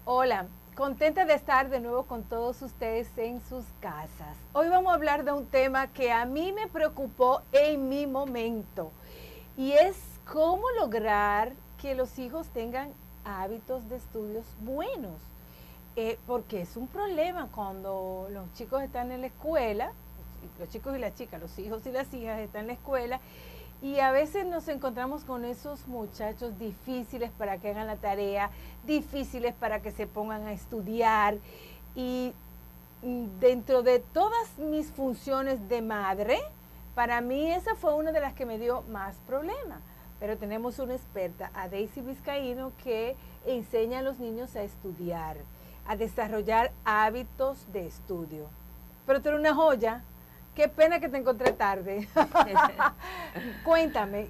Hola, contenta de estar de nuevo con todos ustedes en sus casas. Hoy vamos a hablar de un tema que a mí me preocupó en mi momento y es cómo lograr que los hijos tengan hábitos de estudios buenos. Porque es un problema cuando los chicos están en la escuela, los chicos y las chicas, los hijos y las hijas están en la escuela y a veces nos encontramos con esos muchachos difíciles para que hagan la tarea, difíciles para que se pongan a estudiar. Y dentro de todas mis funciones de madre, para mí esa fue una de las que me dio más problema. Pero tenemos una experta, a Daisy Vizcaíno, que enseña a los niños a estudiar, a desarrollar hábitos de estudio. Pero tú eres una joya. Qué pena que te encontré tarde. Cuéntame,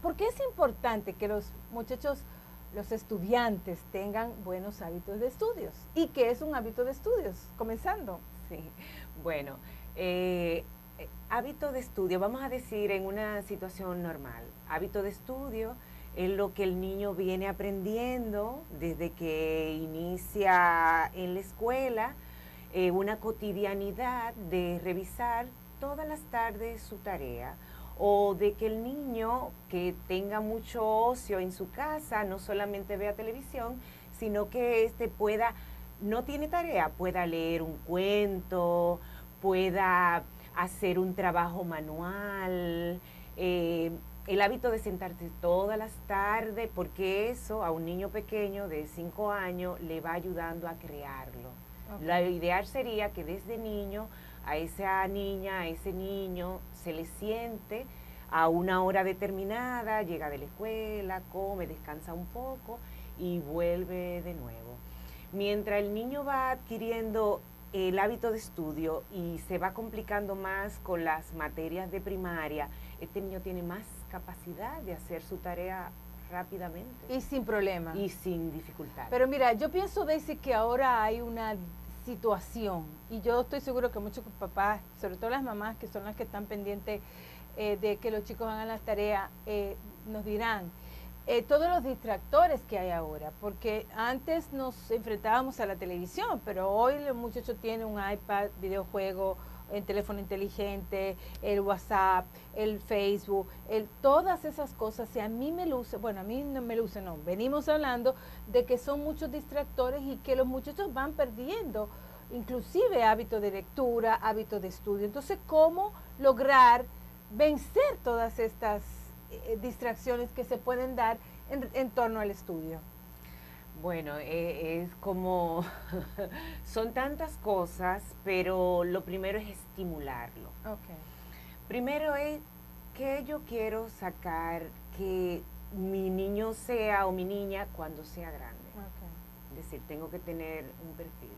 ¿por qué es importante que los muchachos, los estudiantes tengan buenos hábitos de estudios? ¿Y qué es un hábito de estudios? Comenzando. Sí, bueno, hábito de estudio, vamos a decir en una situación normal, hábito de estudio es lo que el niño viene aprendiendo desde que inicia en la escuela, una cotidianidad de revisar todas las tardes su tarea, o de que el niño que tenga mucho ocio en su casa no solamente vea televisión, sino que pueda, no tiene tarea, pueda leer un cuento, pueda hacer un trabajo manual, el hábito de sentarse todas las tardes, porque eso a un niño pequeño de 5 años le va ayudando a crearlo. Okay. Lo ideal sería que desde niño a esa niña, a ese niño, se le siente a una hora determinada, llega de la escuela, come, descansa un poco y vuelve de nuevo. Mientras el niño va adquiriendo el hábito de estudio y se va complicando más con las materias de primaria, este niño tiene más capacidad de hacer su tarea rápidamente. Y sin problema. Y sin dificultad. Pero mira, yo pienso, Daisy, que ahora hay una situación, y yo estoy seguro que muchos papás, sobre todo las mamás, que son las que están pendientes de que los chicos hagan las tareas, nos dirán, todos los distractores que hay ahora, porque antes nos enfrentábamos a la televisión, pero hoy los muchachos tienen un iPad, videojuego, el teléfono inteligente, el WhatsApp, el Facebook, todas esas cosas, y a mí me luce, bueno, a mí no me luce, no, venimos hablando de que son muchos distractores y que los muchachos van perdiendo inclusive hábitos de lectura, hábitos de estudio. Entonces, ¿cómo lograr vencer todas estas distracciones que se pueden dar en torno al estudio? Bueno, es como, son tantas cosas, pero lo primero es estimularlo. Okay. Primero es que yo quiero sacar que mi niño sea o mi niña cuando sea grande. Okay. Es decir, tengo que tener un perfil.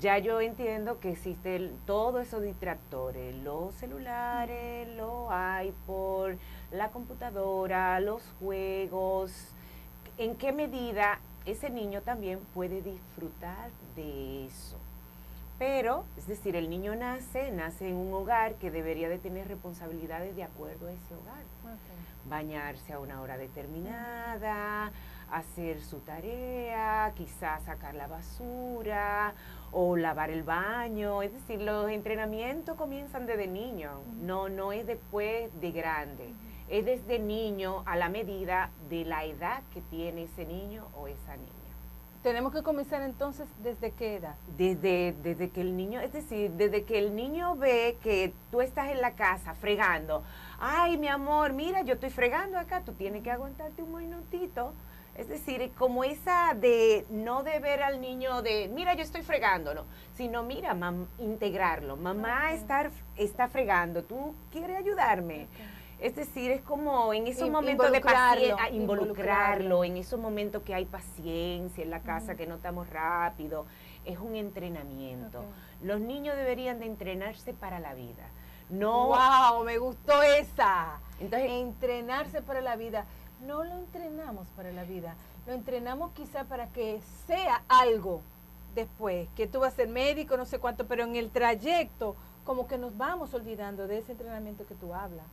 Ya yo entiendo que existen todos esos distractores, los celulares, los iPod, la computadora, los juegos. ¿En qué medida ese niño también puede disfrutar de eso? Pero, es decir, el niño nace en un hogar que debería de tener responsabilidades de acuerdo a ese hogar. Okay. Bañarse a una hora determinada, hacer su tarea, quizás sacar la basura o lavar el baño. Es decir, los entrenamientos comienzan desde niño, no es después de grande. Es desde niño a la medida de la edad que tiene ese niño o esa niña. ¿Tenemos que comenzar entonces desde qué edad? Desde que el niño, es decir, desde que el niño ve que tú estás en la casa fregando. Ay, mi amor, mira, yo estoy fregando acá, tú tienes que aguantarte un minutito. Es decir, como esa de no de ver al niño de, mira, yo estoy fregando, no, sino mira, integrarlo. Mamá está fregando, ¿tú quieres ayudarme? Okay. Es decir, es como en esos momentos de paciencia, involucrarlo, en esos momentos que hay paciencia en la casa, que no estamos rápido, es un entrenamiento. Okay. Los niños deberían de entrenarse para la vida. No. ¡Wow! Me gustó esa. Entonces, entrenarse para la vida. No lo entrenamos para la vida, lo entrenamos quizá para que sea algo después, que tú vas a ser médico, no sé cuánto, pero en el trayecto como que nos vamos olvidando de ese entrenamiento que tú hablas.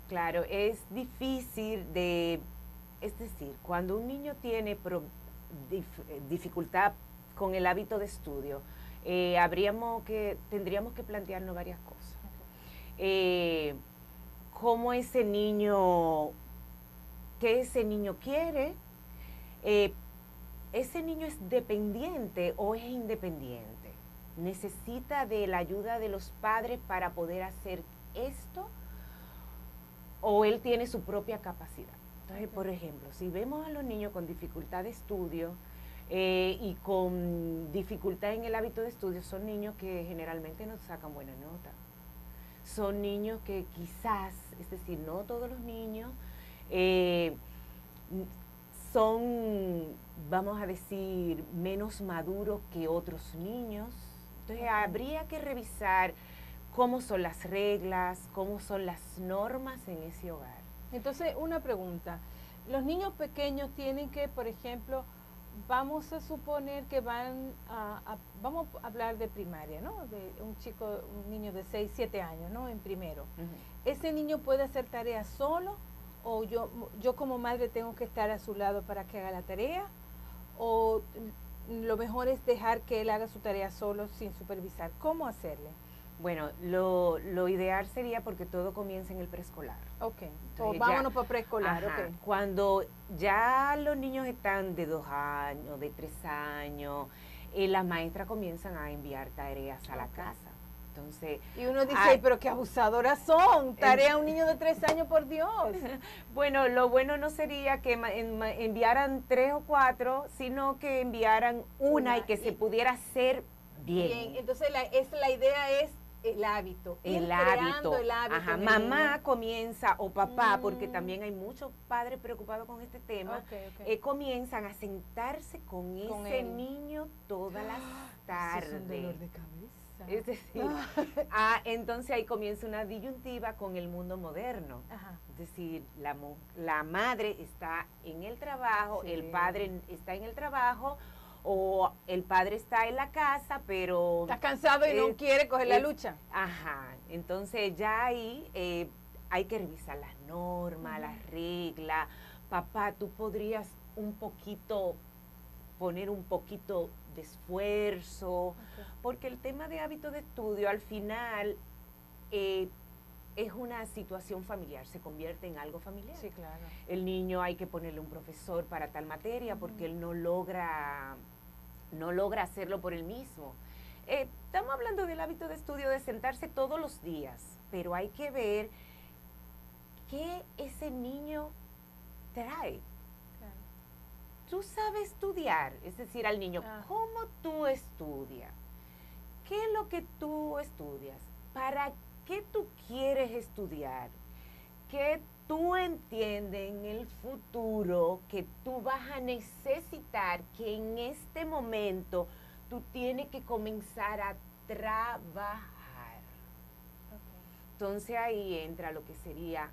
Claro, es difícil es decir, cuando un niño tiene dificultad con el hábito de estudio, tendríamos que plantearnos varias cosas. Cómo ese niño, qué ese niño quiere, ese niño es dependiente o es independiente, necesita de la ayuda de los padres para poder hacer esto, o él tiene su propia capacidad. Entonces, por ejemplo, si vemos a los niños con dificultad de estudio y con dificultad en el hábito de estudio, son niños que generalmente no sacan buenas notas. Son niños que quizás, es decir, no todos los niños, son, vamos a decir, menos maduros que otros niños. Entonces, habría que revisar cómo son las reglas, cómo son las normas en ese hogar. Entonces, una pregunta. Los niños pequeños tienen que, por ejemplo, vamos a suponer que vamos a hablar de primaria, ¿no? De un niño de 6, 7 años, ¿no? En primero. ¿Ese niño puede hacer tareas solo? ¿O yo como madre tengo que estar a su lado para que haga la tarea? ¿O lo mejor es dejar que él haga su tarea solo sin supervisar? ¿Cómo hacerle? Bueno, lo ideal sería porque todo comienza en el preescolar. Ok, vámonos para preescolar. Okay. Cuando ya los niños están de 2 años, de 3 años, las maestras comienzan a enviar tareas a la casa. Entonces, y uno dice, pero qué abusadoras son, tarea a un niño de 3 años, por Dios. Bueno, lo bueno no sería que enviaran 3 o 4, sino que enviaran una y que se pudiera hacer bien. Entonces la idea es el hábito. El hábito. Ajá, mamá comienza, o papá, porque también hay muchos padres preocupados con este tema, comienzan a sentarse con ese niño todas las tardes. Es un dolor de cabeza. Es decir, entonces ahí comienza una disyuntiva con el mundo moderno. Ajá. Es decir, la madre está en el trabajo, el padre está en el trabajo, o el padre está en la casa, pero está cansado y no quiere coger la lucha. Ajá, entonces ya ahí hay que revisar las normas, las reglas. Papá, tú podrías poner un poquito de esfuerzo, porque el tema de hábito de estudio al final es una situación familiar, se convierte en algo familiar. Sí, claro. El niño hay que ponerle un profesor para tal materia porque él no logra hacerlo por él mismo. Estamos hablando del hábito de estudio de sentarse todos los días, pero hay que ver qué ese niño trae. Claro. Tú sabes estudiar, es decir, al niño, ¿cómo tú estudias? ¿Qué es lo que tú estudias? ¿Para qué tú quieres estudiar? ¿Qué tú entiendes en el futuro que tú vas a necesitar, que en este momento tú tienes que comenzar a trabajar? Entonces ahí entra lo que sería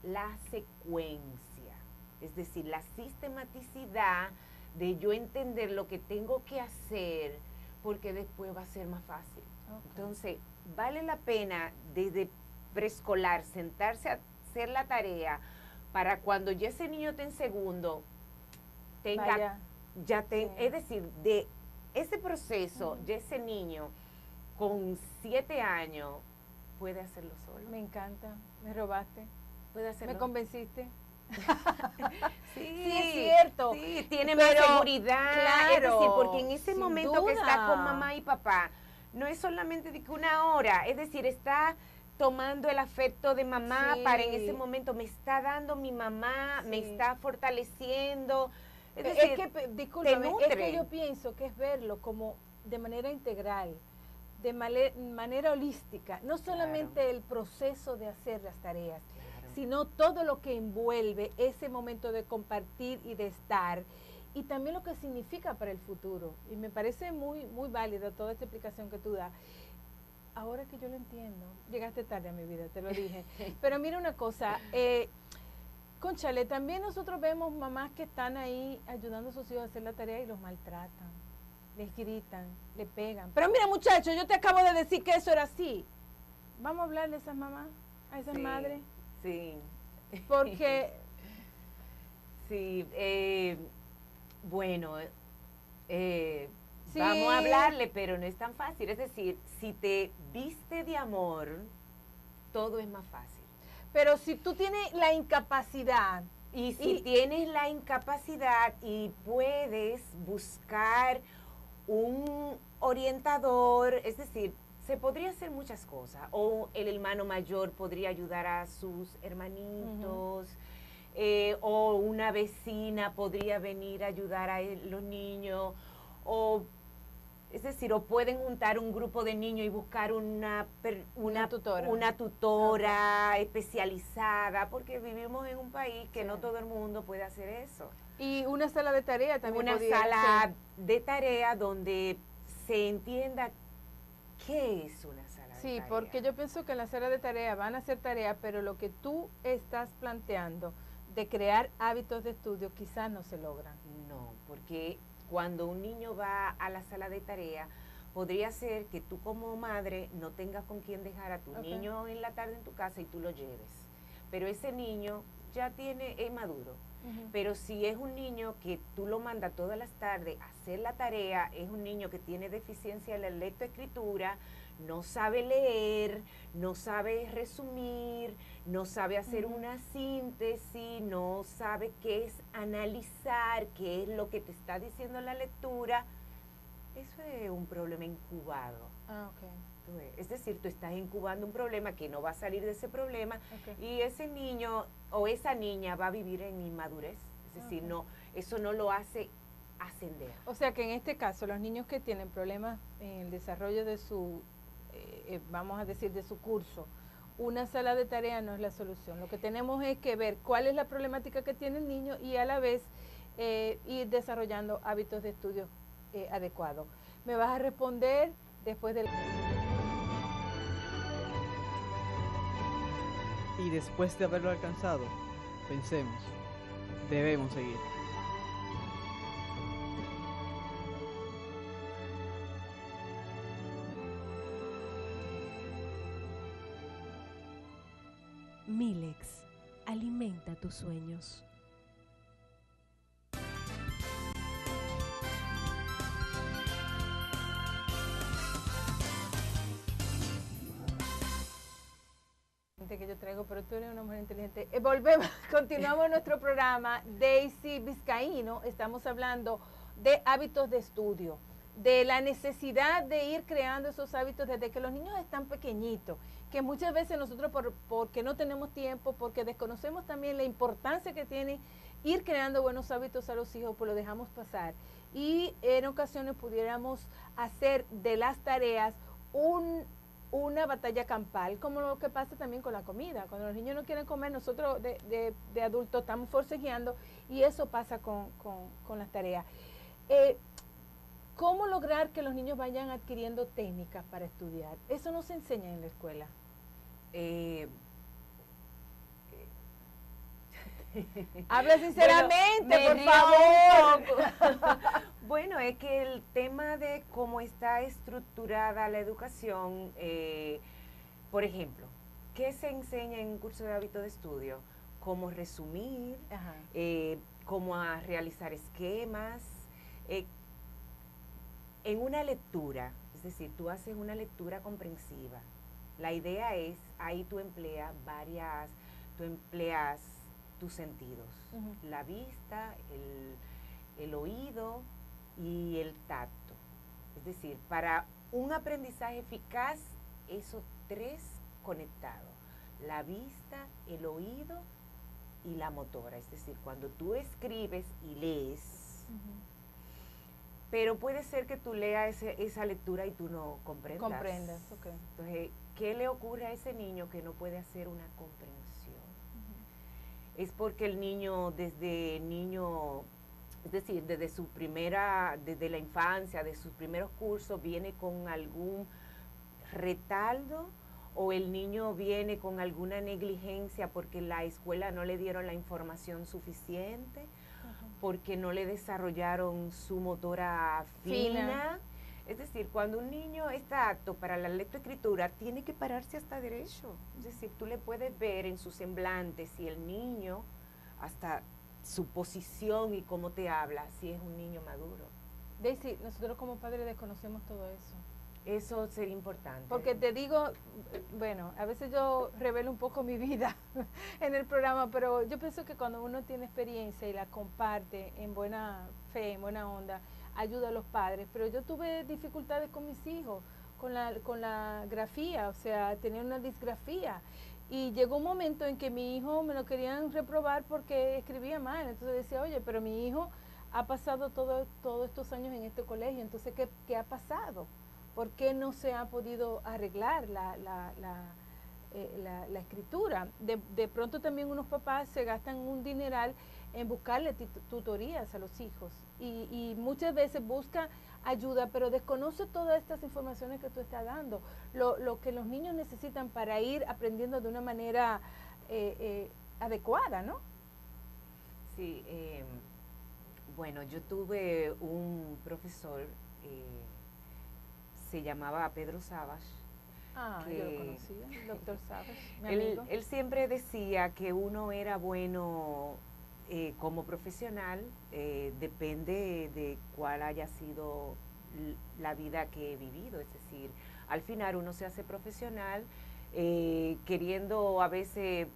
la secuencia, es decir, la sistematicidad de yo entender lo que tengo que hacer, porque después va a ser más fácil. Entonces, vale la pena desde preescolar sentarse a hacer la tarea para cuando ya ese niño esté en segundo, tenga, es decir, de ese proceso, ya ese niño con 7 años puede hacerlo solo. Me encanta, me robaste, puede hacerlo. Me convenciste. Sí, es cierto. Sí, tiene más seguridad. Claro, es decir, porque en ese momento duda que está con mamá y papá, no es solamente de que una hora, es decir, está tomando el afecto de mamá para en ese momento, me está dando mi mamá, me está fortaleciendo. Es decir, discúlpame, es que yo pienso que es verlo como de manera integral, de manera holística, no solamente el proceso de hacer las tareas, sino todo lo que envuelve ese momento de compartir y de estar, y también lo que significa para el futuro. Y me parece muy, muy válida toda esta explicación que tú das. Ahora que yo lo entiendo, llegaste tarde a mi vida, te lo dije. Pero mira una cosa, cónchale, también nosotros vemos mamás que están ahí ayudando a sus hijos a hacer la tarea y los maltratan, les gritan, le pegan. Pero mira, muchachos, yo te acabo de decir que eso era así. Vamos a hablarle a esas mamás, a esas madres. Sí. Porque... sí, Bueno, Sí. vamos a hablarle, pero no es tan fácil. Es decir, si te viste de amor, todo es más fácil. Pero si tú tienes la incapacidad. Y si tienes la incapacidad y puedes buscar un orientador, es decir, se podría hacer muchas cosas. O el hermano mayor podría ayudar a sus hermanitos, o una vecina podría venir a ayudar a los niños, o es decir, o pueden juntar un grupo de niños y buscar una tutora especializada, porque vivimos en un país que no todo el mundo puede hacer eso. Y una sala de tarea también. Una sala de tarea donde se entienda qué es una sala de tarea. Sí, porque yo pienso que en la sala de tarea van a hacer tarea, pero lo que tú estás planteando de crear hábitos de estudio quizás no se logran. No, porque cuando un niño va a la sala de tarea, podría ser que tú como madre no tengas con quién dejar a tu niño en la tarde en tu casa y tú lo lleves. Pero ese niño ya es maduro. Pero si es un niño que tú lo mandas todas las tardes a hacer la tarea, es un niño que tiene deficiencia en la lectoescritura, no sabe leer, no sabe resumir, no sabe hacer una síntesis, no sabe qué es analizar, qué es lo que te está diciendo la lectura, eso es un problema incubado. Es decir, tú estás incubando un problema que no va a salir de ese problema y ese niño o esa niña va a vivir en inmadurez. Es decir, no, eso no lo hace ascender. O sea que en este caso, los niños que tienen problemas en el desarrollo de su, vamos a decir, de su curso, una sala de tarea no es la solución. Lo que tenemos es que ver cuál es la problemática que tiene el niño y a la vez ir desarrollando hábitos de estudio adecuados. Me vas a responder después del... Y después de haberlo alcanzado, pensemos, debemos seguir. Milex, alimenta tus sueños. Que yo traigo, pero tú eres una mujer inteligente. Volvemos, continuamos nuestro programa. Daisy Vizcaíno, estamos hablando de hábitos de estudio, de la necesidad de ir creando esos hábitos desde que los niños están pequeñitos, que muchas veces nosotros porque no tenemos tiempo, porque desconocemos también la importancia que tiene ir creando buenos hábitos a los hijos, pues lo dejamos pasar. Y en ocasiones pudiéramos hacer de las tareas una batalla campal, como lo que pasa también con la comida. Cuando los niños no quieren comer, nosotros de adultos estamos forcejeando y eso pasa con las tareas. ¿Cómo lograr que los niños vayan adquiriendo técnicas para estudiar? Eso no se enseña en la escuela. Habla sinceramente, por favor. Bueno, es que el tema de cómo está estructurada la educación, por ejemplo, ¿qué se enseña en un curso de hábito de estudio? Cómo resumir, cómo a realizar esquemas. En una lectura, es decir, tú haces una lectura comprensiva. La idea es, ahí tú empleas tus sentidos, la vista, el oído y el tacto. Es decir, para un aprendizaje eficaz, esos tres conectados, la vista, el oído y la motora. Es decir, cuando tú escribes y lees, pero puede ser que tú leas esa lectura y tú no comprendas. Entonces, ¿qué le ocurre a ese niño que no puede hacer una comprensión? Es porque el niño es decir, desde la infancia, de sus primeros cursos, viene con algún retardo, o el niño viene con alguna negligencia porque la escuela no le dieron la información suficiente, porque no le desarrollaron su motora fina. Es decir, cuando un niño está apto para la lectoescritura, tiene que pararse hasta derecho. Es decir, tú le puedes ver en su semblante si el niño hasta su posición y cómo te habla, si es un niño maduro. Daisy, nosotros como padres desconocemos todo eso. Eso sería importante. Porque te digo, bueno, a veces yo revelo un poco mi vida en el programa, pero yo pienso que cuando uno tiene experiencia y la comparte en buena fe, en buena onda, ayuda a los padres. Pero yo tuve dificultades con mis hijos, con la grafía, o sea, tenía una disgrafía. Y llegó un momento en que mi hijo me lo querían reprobar porque escribía mal. Entonces decía, oye, pero mi hijo ha pasado todos estos años en este colegio, entonces, ¿qué ha pasado? ¿Por qué no se ha podido arreglar la escritura? De pronto también unos papás se gastan un dineral en buscarle tutorías a los hijos y muchas veces busca ayuda, pero desconoce todas estas informaciones que tú estás dando, lo que los niños necesitan para ir aprendiendo de una manera adecuada, ¿no? Sí, bueno, yo tuve un profesor, se llamaba Pedro Savage. Ah, yo lo conocía, el doctor Savage, mi él, amigo. él siempre decía que uno era bueno como profesional, depende de cuál haya sido la vida que he vivido, es decir, al final uno se hace profesional queriendo a veces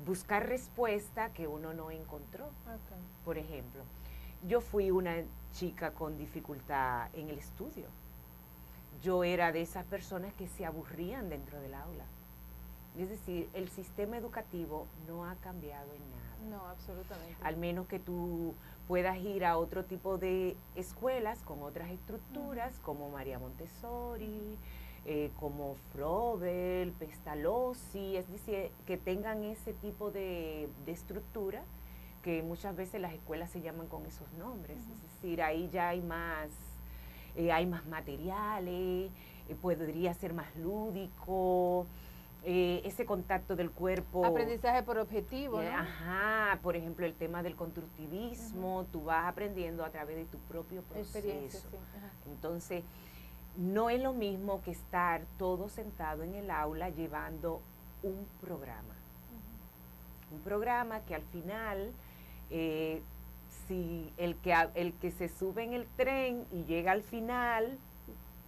buscar respuesta que uno no encontró. Okay. Por ejemplo, yo fui una chica con dificultad en el estudio. Yo era de esas personas que se aburrían dentro del aula. Es decir, el sistema educativo no ha cambiado en nada. No, absolutamente. Al menos que tú puedas ir a otro tipo de escuelas con otras estructuras, como María Montessori, como Frobel, Pestalozzi, es decir, que tengan ese tipo de estructura, que muchas veces las escuelas se llaman con esos nombres. Es decir, ahí ya hay más materiales, podría ser más lúdico, ese contacto del cuerpo. Aprendizaje por objetivo, ¿no? Ajá, por ejemplo, el tema del constructivismo, tú vas aprendiendo a través de tu propio proceso. Experiencia, sí. Entonces, no es lo mismo que estar todo sentado en el aula llevando un programa. Un programa que al final, si el que se sube en el tren y llega al final,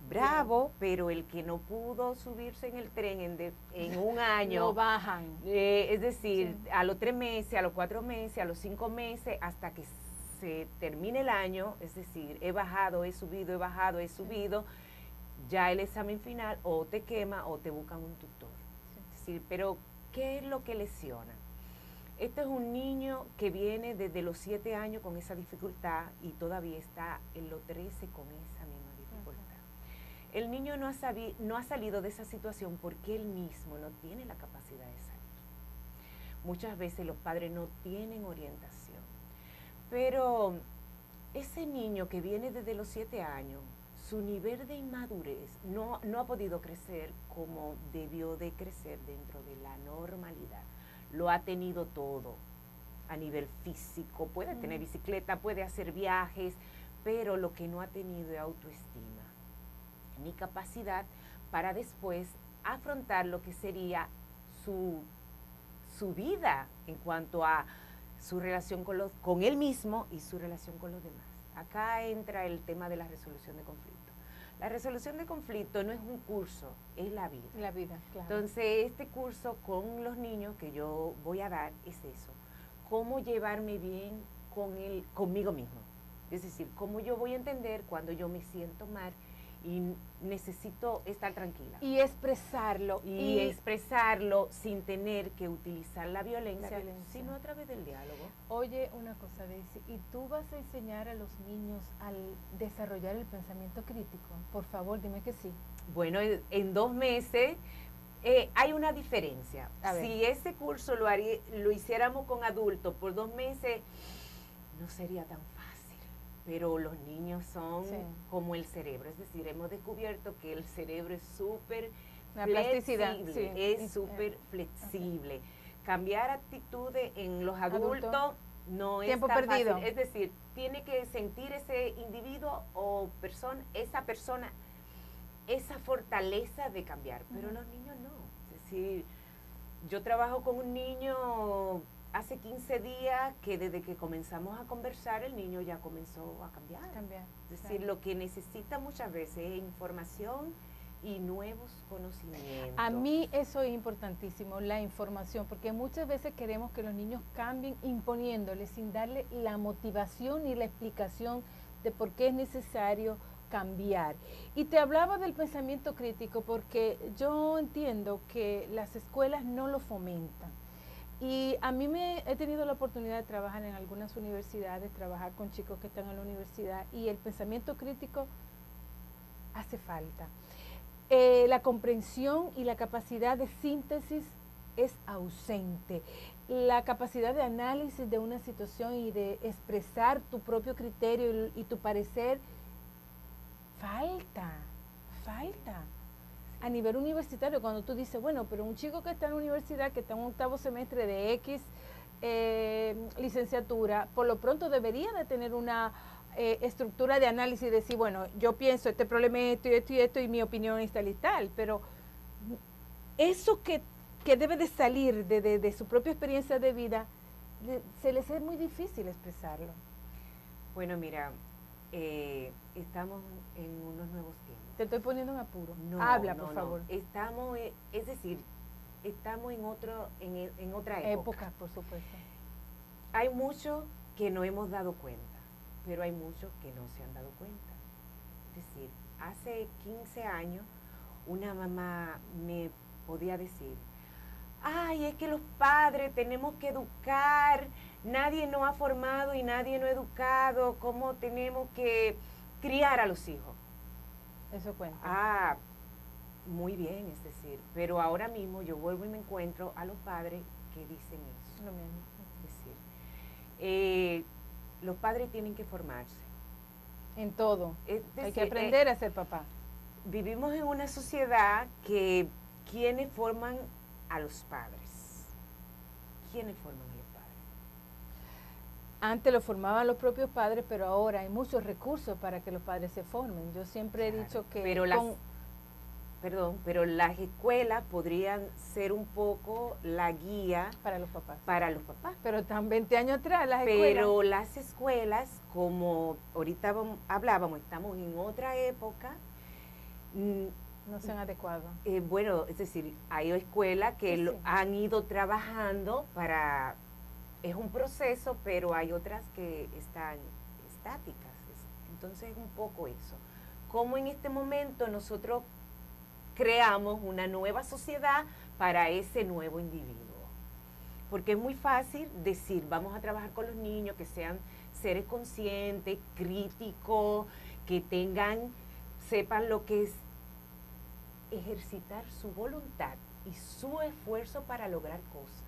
bravo, pero el que no pudo subirse en el tren en un año, lo bajan. Es decir, a los 3 meses, a los 4 meses, a los 5 meses, hasta que se termine el año, es decir, he bajado, he subido, he bajado, he subido, ya el examen final o te quema o te buscan un tutor. Es decir, pero ¿qué es lo que lesiona? Este es un niño que viene desde los 7 años con esa dificultad y todavía está en los 13 con esa misma dificultad. El niño no ha salido de esa situación porque él mismo no tiene la capacidad de salir. Muchas veces los padres no tienen orientación. Pero ese niño que viene desde los 7 años, su nivel de inmadurez no ha podido crecer como debió de crecer dentro de la normalidad. Lo ha tenido todo a nivel físico, puede tener bicicleta, puede hacer viajes, pero lo que no ha tenido es autoestima, ni capacidad para después afrontar lo que sería su vida en cuanto a su relación con él mismo y su relación con los demás. Acá entra el tema de la resolución de conflicto. La resolución de conflicto no es un curso, es la vida. La vida, claro. Entonces, este curso con los niños que yo voy a dar es eso. Cómo llevarme bien conmigo mismo. Es decir, cómo yo voy a entender cuando yo me siento mal y necesito estar tranquila. Y expresarlo. Y expresarlo sin tener que utilizar la violencia, sino a través del diálogo. Oye, una cosa, Daisy, ¿y tú vas a enseñar a los niños al desarrollar el pensamiento crítico? Por favor, dime que sí. Bueno, en 2 meses hay una diferencia. Si ese curso lo hiciéramos con adultos por 2 meses, no sería tan fácil. Pero los niños son como el cerebro, es decir, hemos descubierto que el cerebro es súper flexible, es súper flexible. Cambiar actitudes en los adultos no es tiempo tan perdido. fácil, es decir, tiene que sentir ese individuo o esa persona, esa fortaleza de cambiar, pero los niños no. Es decir, yo trabajo con un niño hace 15 días que desde que comenzamos a conversar el niño ya comenzó a cambiar. Es decir, claro. lo que necesita muchas veces es información y nuevos conocimientos. A mí eso es importantísimo, la información, porque muchas veces queremos que los niños cambien imponiéndoles sin darle la motivación y la explicación de por qué es necesario cambiar. Y te hablaba del pensamiento crítico porque yo entiendo que las escuelas no lo fomentan. Y a mí he tenido la oportunidad de trabajar en algunas universidades, trabajar con chicos que están en la universidad y el pensamiento crítico hace falta. La comprensión y la capacidad de síntesis es ausente. La capacidad de análisis de una situación y de expresar tu propio criterio y tu parecer falta. A nivel universitario, cuando tú dices, bueno, pero un chico que está en la universidad, que está en un 8º semestre de X licenciatura, por lo pronto debería de tener una estructura de análisis y decir, bueno, yo pienso este problema es esto y esto y esto y mi opinión es tal y tal, pero eso que debe de salir de su propia experiencia de vida, se les es muy difícil expresarlo. Bueno, mira, estamos en unos nuevos tiempos. Te estoy poniendo en apuro. No, Habla, no, por no. favor. Estamos, es decir, estamos en otra época. Por supuesto. Hay muchos que no hemos dado cuenta, pero hay muchos que no se han dado cuenta. Es decir, hace 15 años una mamá me podía decir, ay, es que los padres tenemos que educar, nadie nos ha formado y nadie nos ha educado, cómo tenemos que criar a los hijos. Eso cuenta. Ah, muy bien, es decir, pero ahora mismo yo vuelvo y me encuentro a los padres que dicen eso. Lo mismo. Es decir, los padres tienen que formarse. En todo. Es Hay decir, que aprender a ser papá. vivimos en una sociedad que ¿quiénes forman a los padres? ¿Quiénes forman a los padres? Antes lo formaban los propios padres, pero ahora hay muchos recursos para que los padres se formen. Yo siempre he dicho que... Pero las escuelas podrían ser un poco la guía para los papás. para los papás. Pero están 20 años atrás las escuelas. Pero las escuelas, como ahorita hablábamos, estamos en otra época. No se han adecuado. Bueno, es decir, hay escuelas que Sí. han ido trabajando para... Es un proceso, pero hay otras que están estáticas. Entonces es un poco eso. Cómo en este momento nosotros creamos una nueva sociedad para ese nuevo individuo. Porque es muy fácil decir, vamos a trabajar con los niños, que sean seres conscientes, críticos, que sepan lo que es ejercitar su voluntad y su esfuerzo para lograr cosas.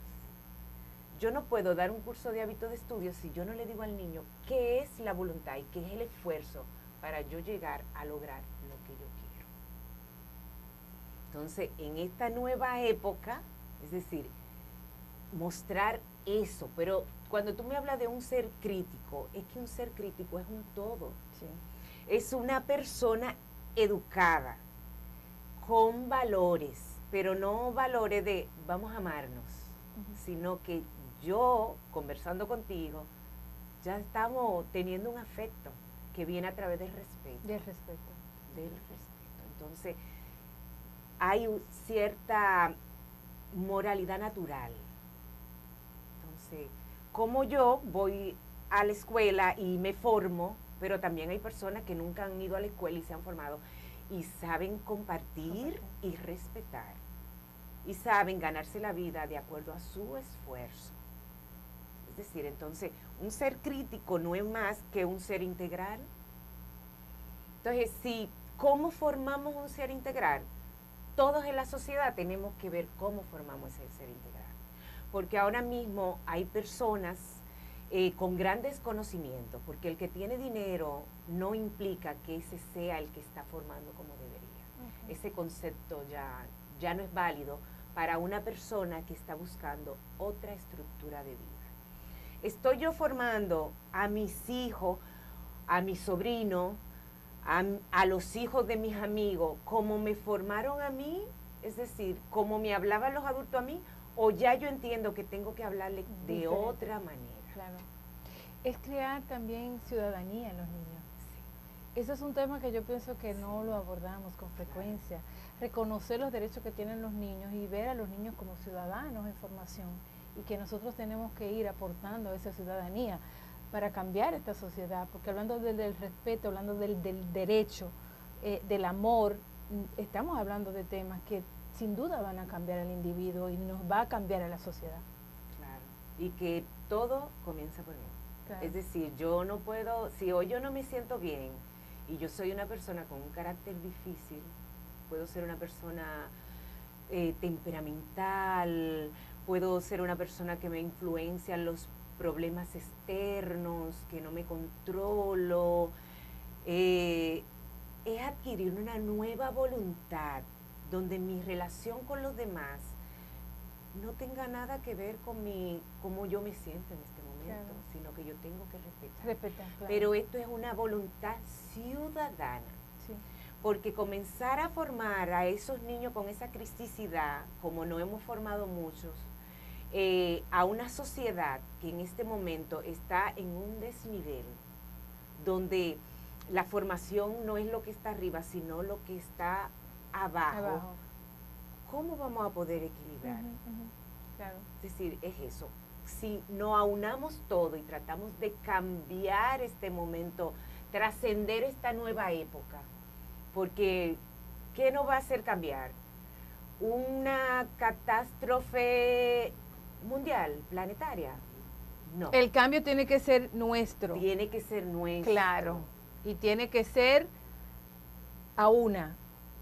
Yo no puedo dar un curso de hábitos de estudio si yo no le digo al niño qué es la voluntad y qué es el esfuerzo para yo llegar a lograr lo que yo quiero. Entonces, en esta nueva época, es decir, mostrar eso, pero cuando tú me hablas de un ser crítico, es que un ser crítico es un todo. Sí. Es una persona educada, con valores, pero no valores de vamos a amarnos, sino que yo, conversando contigo, ya estamos teniendo un afecto que viene a través del respeto. Del respeto. Del respeto. Entonces, hay cierta moralidad natural. Entonces, como yo voy a la escuela y me formo, pero también hay personas que nunca han ido a la escuela y se han formado y saben compartir y respetar. Y saben ganarse la vida de acuerdo a su esfuerzo. Es decir, entonces, un ser crítico no es más que un ser integral. Entonces, ¿cómo formamos un ser integral? Todos en la sociedad tenemos que ver cómo formamos ese ser integral. Porque ahora mismo hay personas con grandes conocimientos, porque el que tiene dinero no implica que ese sea el que está formando como debería. Ese concepto ya no es válido para una persona que está buscando otra estructura de vida. Estoy yo formando a mis hijos, a mi sobrino, a los hijos de mis amigos, como me formaron a mí, es decir, como me hablaban los adultos a mí, o ya yo entiendo que tengo que hablarle de Diferente. otra manera. Claro. Es crear también ciudadanía en los niños. Eso es un tema que yo pienso que no lo abordamos con frecuencia. Reconocer los derechos que tienen los niños y ver a los niños como ciudadanos en formación y que nosotros tenemos que ir aportando esa ciudadanía para cambiar esta sociedad, porque hablando del respeto, hablando del derecho, del amor, estamos hablando de temas que sin duda van a cambiar al individuo y nos va a cambiar a la sociedad. Claro. Y que todo comienza por mí. Claro. Es decir, yo no puedo, si hoy yo no me siento bien y yo soy una persona con un carácter difícil, puedo ser una persona temperamental, puedo ser una persona que me influencian los problemas externos, que no me controlo, he adquirido una nueva voluntad donde mi relación con los demás no tenga nada que ver con cómo yo me siento en este momento, Claro. sino que yo tengo que respetar. Respetar, claro. Pero esto es una voluntad ciudadana, Sí. porque comenzar a formar a esos niños con esa cristicidad, como no hemos formado muchos, a una sociedad que en este momento está en un desnivel, donde la formación no es lo que está arriba, sino lo que está abajo. ¿Cómo vamos a poder equilibrar? Claro. Es decir, es eso. Si no aunamos todo y tratamos de cambiar este momento, trascender esta nueva época, porque ¿qué nos va a hacer cambiar? ¿Una catástrofe mundial, planetaria? No. El cambio tiene que ser nuestro. Tiene que ser nuestro. Claro. Y tiene que ser a una.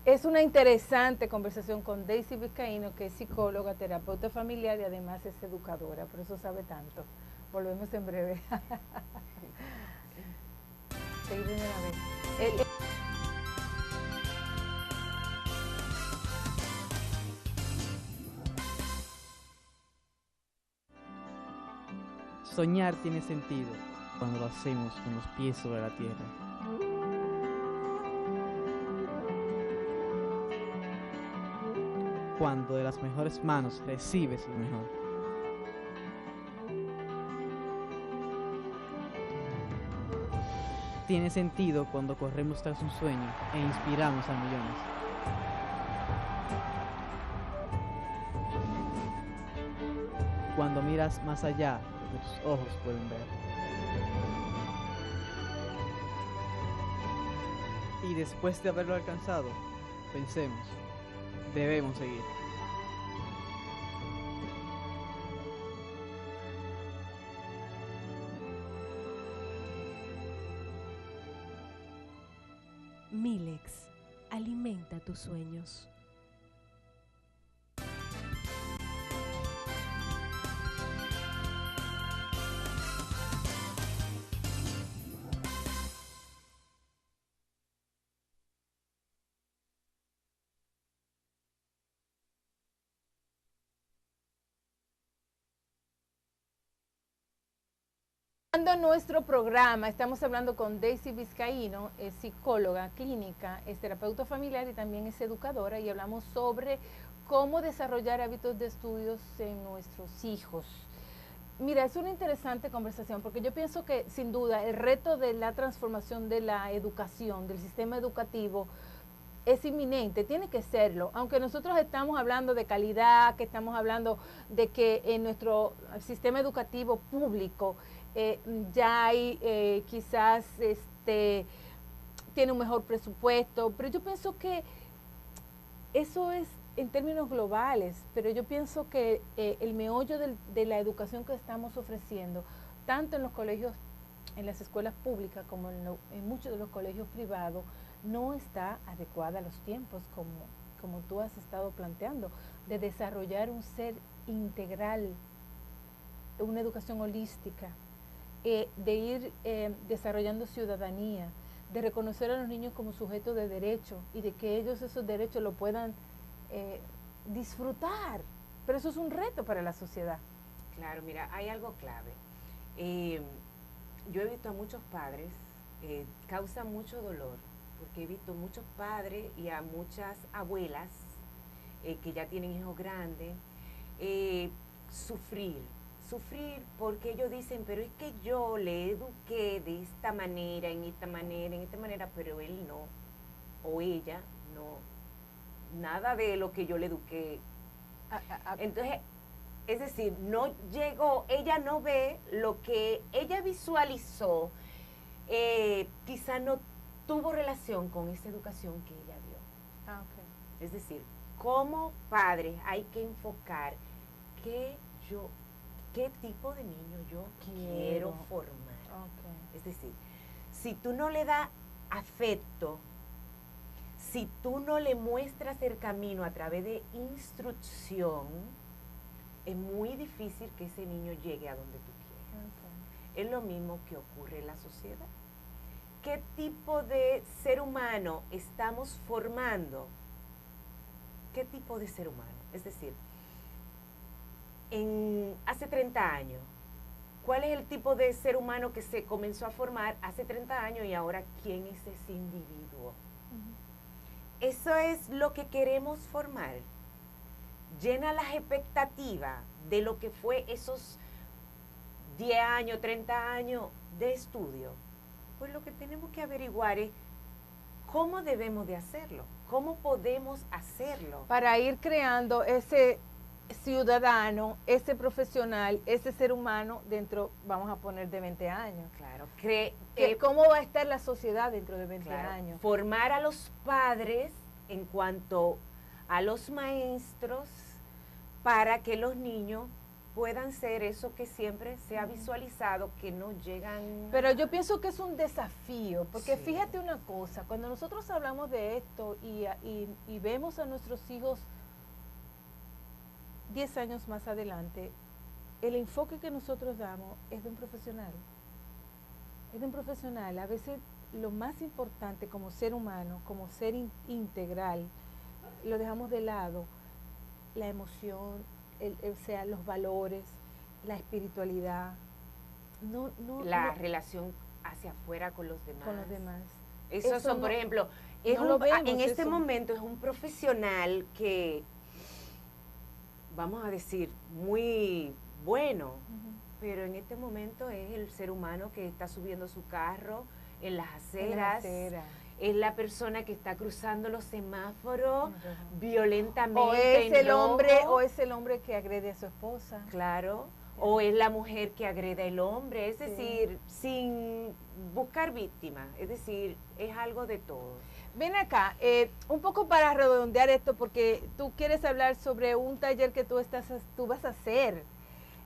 Es una interesante conversación con Daisy Vizcaíno, que es psicóloga, terapeuta familiar y además es educadora, por eso sabe tanto. Volvemos en breve. Seguir de una vez. Soñar tiene sentido cuando lo hacemos con los pies sobre la tierra. Cuando de las mejores manos recibes lo mejor. Tiene sentido cuando corremos tras un sueño e inspiramos a millones. Cuando miras más allá de lo que tus ojos pueden ver. Y después de haberlo alcanzado, pensemos, debemos seguir. Milex, alimenta tus sueños. Nuestro programa, estamos hablando con Daisy Vizcaíno, es psicóloga clínica, es terapeuta familiar y también es educadora, y hablamos sobre cómo desarrollar hábitos de estudios en nuestros hijos. Mira, es una interesante conversación porque yo pienso que sin duda el reto de la transformación de la educación, del sistema educativo, es inminente, tiene que serlo, aunque nosotros estamos hablando de calidad, que estamos hablando de que en nuestro sistema educativo público ya hay quizás tiene un mejor presupuesto, pero yo pienso que eso es en términos globales, pero yo pienso que el meollo de la educación que estamos ofreciendo, tanto en los colegios, en las escuelas públicas como en muchos de los colegios privados, no está adecuada a los tiempos, como tú has estado planteando, de desarrollar un ser integral, una educación holística, de ir desarrollando ciudadanía, de reconocer a los niños como sujetos de derecho y de que ellos esos derechos lo puedan disfrutar. Pero eso es un reto para la sociedad. Claro, mira, hay algo clave. Yo he visto a muchos padres, causa mucho dolor, porque he visto muchos padres y a muchas abuelas que ya tienen hijos grandes, sufrir porque ellos dicen, pero es que yo le eduqué de esta manera, en esta manera, pero él no, o ella no, nada de lo que yo le eduqué. Entonces, es decir, no llegó, ella no ve lo que ella visualizó, quizá no tuvo relación con esa educación que ella dio. Es decir, como padres hay que enfocar qué tipo de niño yo quiero formar. Es decir, si tú no le das afecto, si tú no le muestras el camino a través de instrucción, es muy difícil que ese niño llegue a donde tú quieres. Es lo mismo que ocurre en la sociedad. ¿Qué tipo de ser humano estamos formando? ¿Qué tipo de ser humano? Es decir, hace 30 años, ¿cuál es el tipo de ser humano que se comenzó a formar hace 30 años y ahora quién es ese individuo? Eso es lo que queremos formar. Llena las expectativas de lo que fue esos 10 años, 30 años de estudio. Pues lo que tenemos que averiguar es cómo debemos de hacerlo, cómo podemos hacerlo. Para ir creando ese ciudadano, ese profesional, ese ser humano dentro, vamos a poner, de 20 años. Claro. ¿Cómo va a estar la sociedad dentro de 20 años? Formar a los padres en cuanto a los maestros para que los niños puedan ser eso que siempre se ha visualizado, que no llegan. Pero yo pienso que es un desafío, porque fíjate una cosa, cuando nosotros hablamos de esto y vemos a nuestros hijos 10 años más adelante, el enfoque que nosotros damos es de un profesional. Es de un profesional. A veces lo más importante como ser humano, como ser integral, lo dejamos de lado. La emoción, o sea, los valores, la espiritualidad. La relación hacia afuera con los demás. Con los demás. Eso son, por ejemplo, en este momento es un profesional que, vamos a decir, muy bueno, pero en este momento es el ser humano que está subiendo su carro en las aceras, es la persona que está cruzando los semáforos violentamente. O es el hombre que agrede a su esposa. Claro, o es la mujer que agrede al hombre, es decir, sin buscar víctimas, es decir, es algo de todo. Ven acá, un poco para redondear esto, porque tú quieres hablar sobre un taller que tú vas a hacer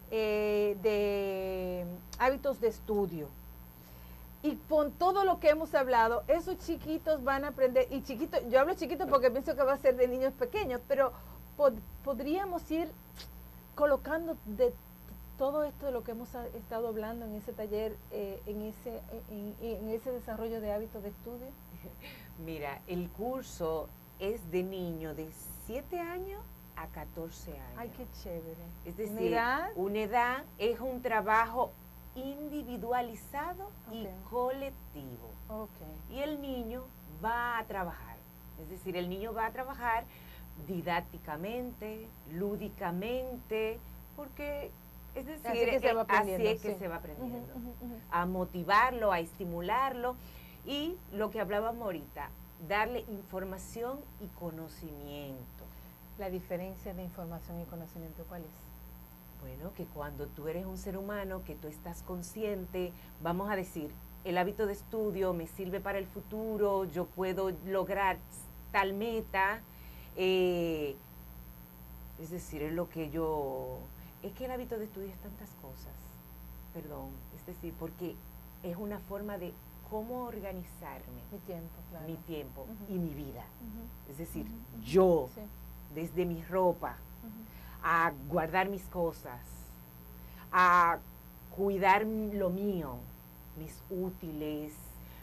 de hábitos de estudio. Y con todo lo que hemos hablado, esos chiquitos van a aprender, y chiquitos, yo hablo chiquitos porque pienso que va a ser de niños pequeños, pero podríamos ir colocando de todo esto de lo que hemos estado hablando en ese taller, en ese desarrollo de hábitos de estudio. Mira, el curso es de niños de 7 años a 14 años. Ay, qué chévere. Es decir, una edad es un trabajo individualizado y colectivo. Y el niño va a trabajar. Es decir, el niño va a trabajar didácticamente, lúdicamente, porque es decir, así es que se va aprendiendo. A motivarlo, a estimularlo. Y lo que hablábamos ahorita, darle información y conocimiento. La diferencia de información y conocimiento, ¿cuál es? Bueno, que cuando tú eres un ser humano, que tú estás consciente, vamos a decir, el hábito de estudio me sirve para el futuro, yo puedo lograr tal meta, es decir, es lo que es que el hábito de estudio es tantas cosas, es decir, porque es una forma de cómo organizarme. Mi tiempo, claro. Mi tiempo y mi vida. Es decir, yo, desde mi ropa, a guardar mis cosas, a cuidar lo mío, mis útiles,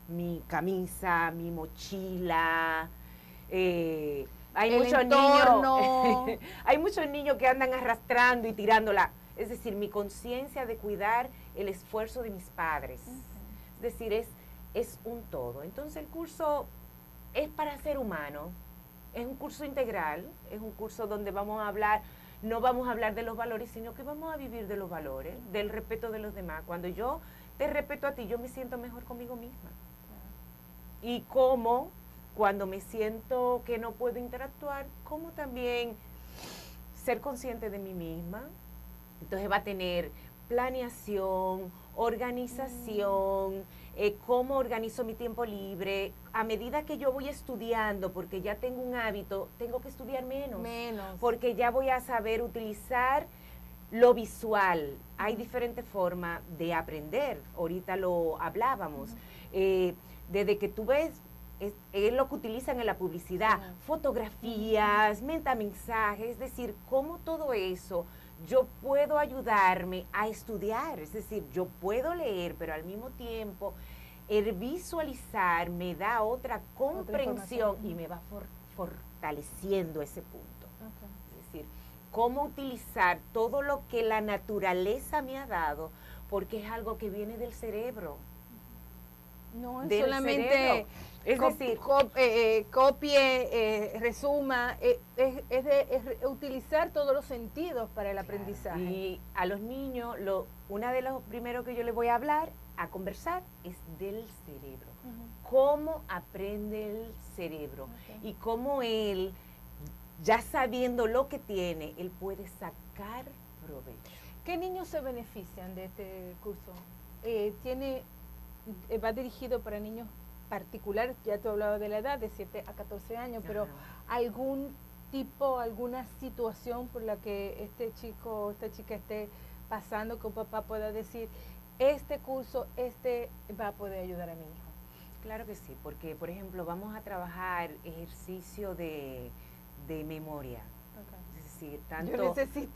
mi camisa, mi mochila. Hay muchos niños que andan arrastrando y tirándola. Es decir, mi conciencia de cuidar el esfuerzo de mis padres. Es decir, es un todo. Entonces el curso es para ser humano, es un curso integral, es un curso donde vamos a hablar no vamos a hablar de los valores, sino que vamos a vivir de los valores, del respeto de los demás. Cuando yo te respeto a ti, yo me siento mejor conmigo misma. Y como cuando me siento que no puedo interactuar, como también ser consciente de mí misma. Entonces va a tener planeación, organización, cómo organizo mi tiempo libre. A medida que yo voy estudiando, porque ya tengo un hábito, tengo que estudiar menos. Porque ya voy a saber utilizar lo visual. Hay diferentes formas de aprender. Ahorita lo hablábamos. Desde que tú ves, es lo que utilizan en la publicidad, fotografías, metamensajes, es decir, cómo todo eso yo puedo ayudarme a estudiar, es decir, yo puedo leer, pero al mismo tiempo el visualizar me da otra comprensión y me va fortaleciendo ese punto. Es decir, cómo utilizar todo lo que la naturaleza me ha dado, porque es algo que viene del cerebro. No es solamente es decir, copie, resuma, es utilizar todos los sentidos para el aprendizaje. Y a los niños, una de los primeros que yo les voy a hablar, a conversar, es del cerebro. Cómo aprende el cerebro y cómo él, ya sabiendo lo que tiene, él puede sacar provecho. ¿Qué niños se benefician de este curso? Va dirigido para niños particulares, ya tú hablabas de la edad, de 7 a 14 años, pero algún tipo, alguna situación por la que este chico o esta chica esté pasando, que un papá pueda decir, este curso, va a poder ayudar a mi hijo. Claro que sí, porque por ejemplo vamos a trabajar ejercicio de memoria. Es decir,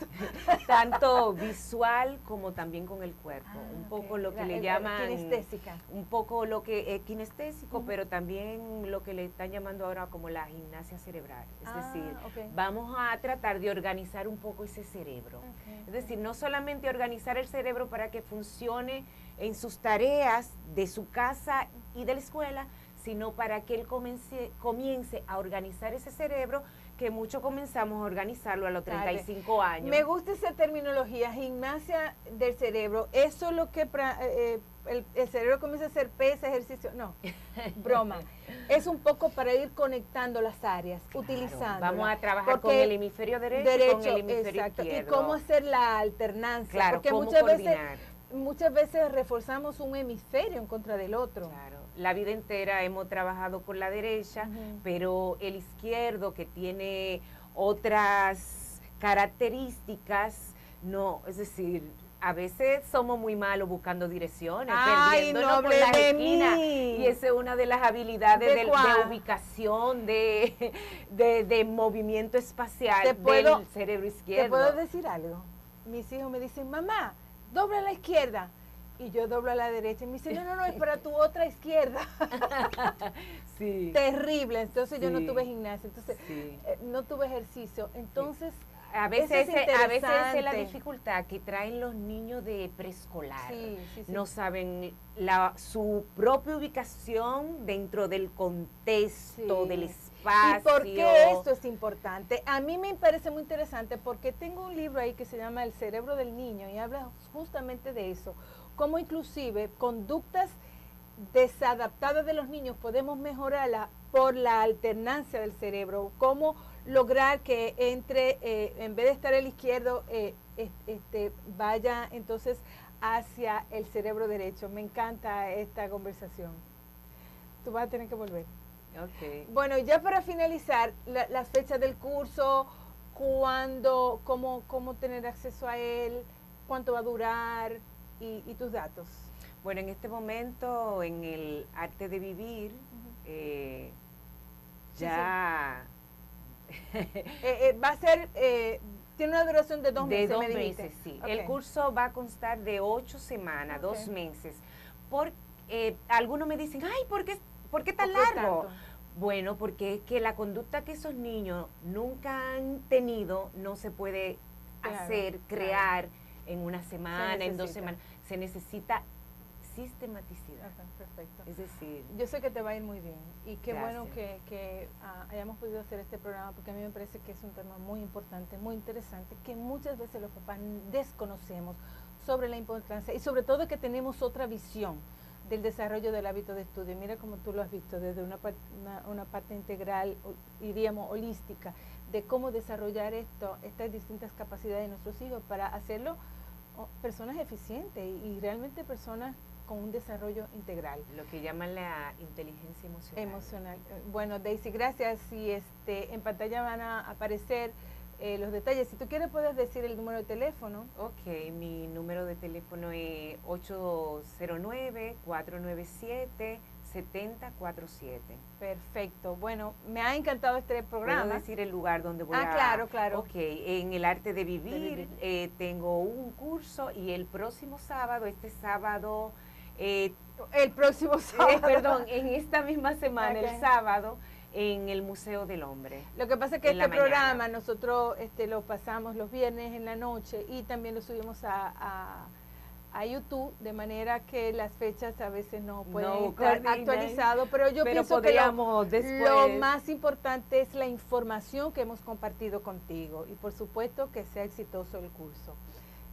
tanto visual como también con el cuerpo, un poco lo que le llaman kinestésica, un poco lo que es kinestésico, pero también lo que le están llamando ahora como la gimnasia cerebral, es decir, vamos a tratar de organizar un poco ese cerebro, es decir, no solamente organizar el cerebro para que funcione en sus tareas de su casa y de la escuela, sino para que él comience a organizar ese cerebro, que mucho comenzamos a organizarlo a los 35 años. Me gusta esa terminología, gimnasia del cerebro. Eso es lo que el cerebro comienza a hacer pesas, ejercicio. No, broma. Es un poco para ir conectando las áreas, utilizando. Vamos a trabajar con el hemisferio derecho y con el hemisferio izquierdo. Y cómo hacer la alternancia. Claro, porque cómo muchas veces reforzamos un hemisferio en contra del otro. Claro. La vida entera hemos trabajado con la derecha, pero el izquierdo, que tiene otras características, no, es decir, a veces somos muy malos buscando direcciones, perdiéndonos por las esquinas, y esa es una de las habilidades de ubicación, de movimiento espacial del cerebro izquierdo. ¿Te puedo decir algo? Mis hijos me dicen, mamá, dobla a la izquierda. Y yo doblo a la derecha. Y me dice, no, es para tu otra izquierda. Sí. Terrible. Entonces yo no tuve gimnasia, entonces no tuve ejercicio. Entonces, a veces es la dificultad que traen los niños de preescolar. No saben su propia ubicación dentro del contexto, del espacio. ¿Y por qué esto es importante? A mí me parece muy interesante porque tengo un libro ahí que se llama El cerebro del niño y habla justamente de eso. Cómo inclusive conductas desadaptadas de los niños podemos mejorarla por la alternancia del cerebro. Cómo lograr que entre, en vez de estar el izquierdo, vaya entonces hacia el cerebro derecho. Me encanta esta conversación. Tú vas a tener que volver. Okay. Bueno, ya para finalizar, las fechas del curso, cuándo, cómo tener acceso a él, cuánto va a durar y tus datos. Bueno, en este momento en el Arte de Vivir, ya... va a ser, tiene una duración de 2 meses. De 2 meses, sí. Okay. El curso va a constar de 8 semanas, 2 meses. Algunos me dicen, ay, ¿por qué tan largo? Tanto? Bueno, porque es que la conducta que esos niños nunca han tenido no se puede crear en una semana, en 2 semanas. Se necesita sistematicidad. Ajá, perfecto. Es decir, Yo sé que te va a ir muy bien y qué bueno Gracias. que hayamos podido hacer este programa porque a mí me parece que es un tema muy importante, muy interesante, que muchas veces los papás desconocemos sobre la importancia y sobre todo que tenemos otra visión del desarrollo del hábito de estudio. Mira como tú lo has visto desde una parte integral, diríamos holística, de cómo desarrollar estas distintas capacidades de nuestros hijos para hacerlo personas eficientes y realmente personas con un desarrollo integral. lo que llaman la inteligencia emocional. Emocional. Bueno, Daisy, gracias. Y en pantalla van a aparecer los detalles. Si tú quieres, puedes decir el número de teléfono. Ok, mi número de teléfono es 809-497-7047. Perfecto. Bueno, me ha encantado este programa. ¿Puedo decir el lugar donde voy a...? Claro, claro. Ok, en el arte de vivir, De vivir. tengo un curso y el próximo sábado, este sábado... El próximo sábado. perdón, en esta misma semana, Ok. el sábado, en el Museo del Hombre. Lo que pasa es que En la este programa mañana. nosotros lo pasamos los viernes en la noche y también lo subimos a YouTube, de manera que las fechas a veces no pueden No estar coordinan, actualizados, pero yo pero pienso que podríamos después... lo más importante es la información que hemos compartido contigo y por supuesto que sea exitoso el curso.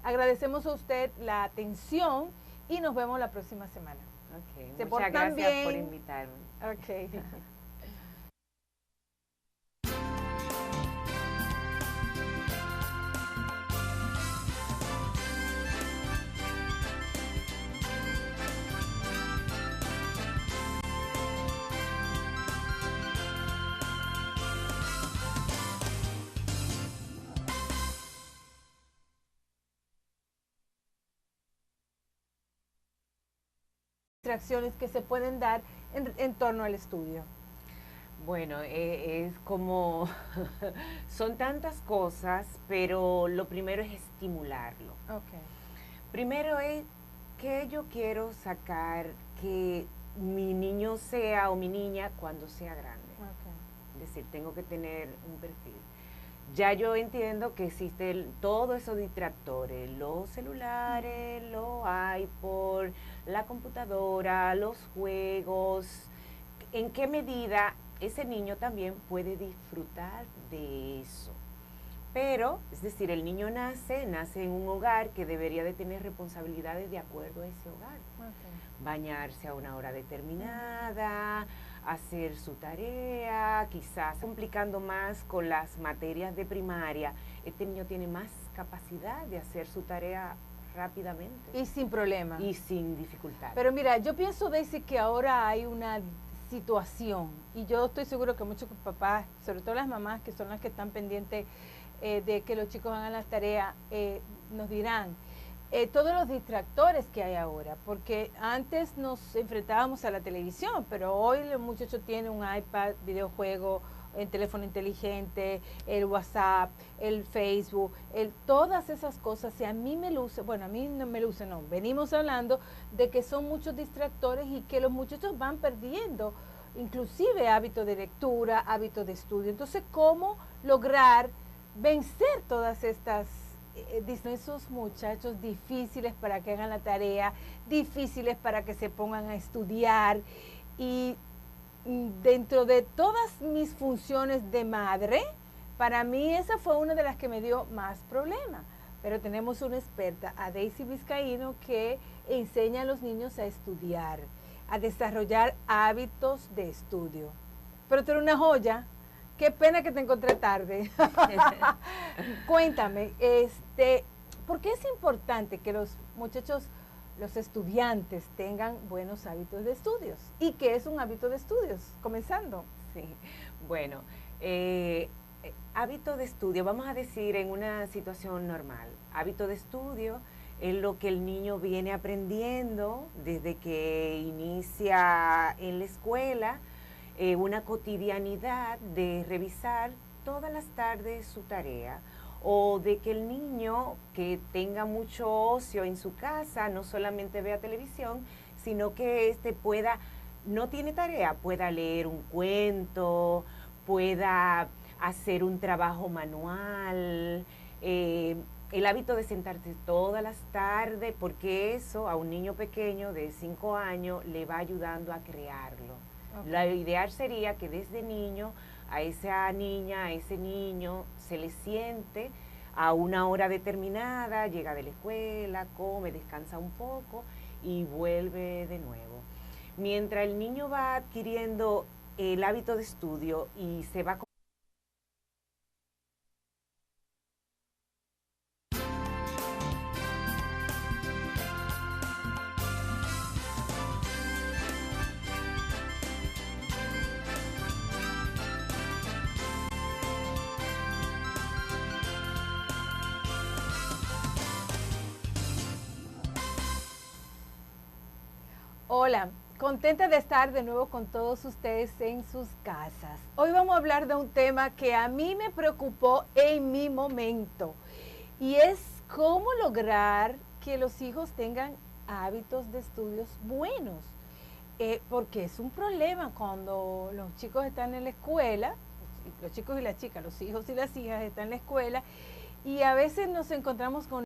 Agradecemos a usted la atención y nos vemos la próxima semana. Ok, Se muchas portan gracias por bien. invitarme. Ok. Distracciones que se pueden dar en torno al estudio. Bueno, es como, son tantas cosas, pero lo primero es estimularlo. Okay. Primero es que yo quiero sacar que mi niño sea o mi niña cuando sea grande. Okay. Es decir, tengo que tener un perfil. Ya yo entiendo que existen todos esos distractores, los celulares, los iPod, la computadora, los juegos. ¿En qué medida ese niño también puede disfrutar de eso? Pero, es decir, el niño nace en un hogar que debería de tener responsabilidades de acuerdo a ese hogar. Okay. Bañarse a una hora determinada, hacer su tarea, quizás complicando más con las materias de primaria. Este niño tiene más capacidad de hacer su tarea rápidamente. Y sin problema. Y sin dificultad. Pero mira, yo pienso, Daisy, que ahora hay una situación, y yo estoy seguro que muchos papás, sobre todo las mamás, que son las que están pendientes de que los chicos hagan las tareas, nos dirán, todos los distractores que hay ahora, porque antes nos enfrentábamos a la televisión, pero hoy los muchachos tienen un iPad, videojuego, el teléfono inteligente, el WhatsApp, el Facebook, todas esas cosas, y a mí me luce, bueno, a mí no me luce, no, venimos hablando de que son muchos distractores y que los muchachos van perdiendo, inclusive hábitos de lectura, hábitos de estudio. Entonces, ¿cómo lograr vencer todas estas esos muchachos difíciles para que hagan la tarea, difíciles para que se pongan a estudiar? Y dentro de todas mis funciones de madre, para mí esa fue una de las que me dio más problemas. Pero tenemos una experta, a Daisy Vizcaíno, que enseña a los niños a estudiar, a desarrollar hábitos de estudio. Pero tú eres una joya. Qué pena que te encontré tarde. Cuéntame, ¿por qué es importante que los muchachos, los estudiantes, tengan buenos hábitos de estudios? ¿Y qué es un hábito de estudios? Comenzando. Sí, bueno, hábito de estudio, vamos a decir en una situación normal. Hábito de estudio es lo que el niño viene aprendiendo desde que inicia en la escuela, una cotidianidad de revisar todas las tardes su tarea, o de que el niño que tenga mucho ocio en su casa no solamente vea televisión, sino que pueda, no tiene tarea, pueda leer un cuento, pueda hacer un trabajo manual, el hábito de sentarse todas las tardes, porque eso a un niño pequeño de 5 años le va ayudando a crearlo. Ok. Lo ideal sería que desde niño a esa niña, a ese niño, se le siente a una hora determinada, llega de la escuela, come, descansa un poco y vuelve de nuevo. Mientras el niño va adquiriendo el hábito de estudio y se va. Hola, contenta de estar de nuevo con todos ustedes en sus casas. Hoy vamos a hablar de un tema que a mí me preocupó en mi momento y es cómo lograr que los hijos tengan hábitos de estudios buenos. Porque es un problema cuando los chicos están en la escuela, los chicos y las chicas, los hijos y las hijas están en la escuela y a veces nos encontramos con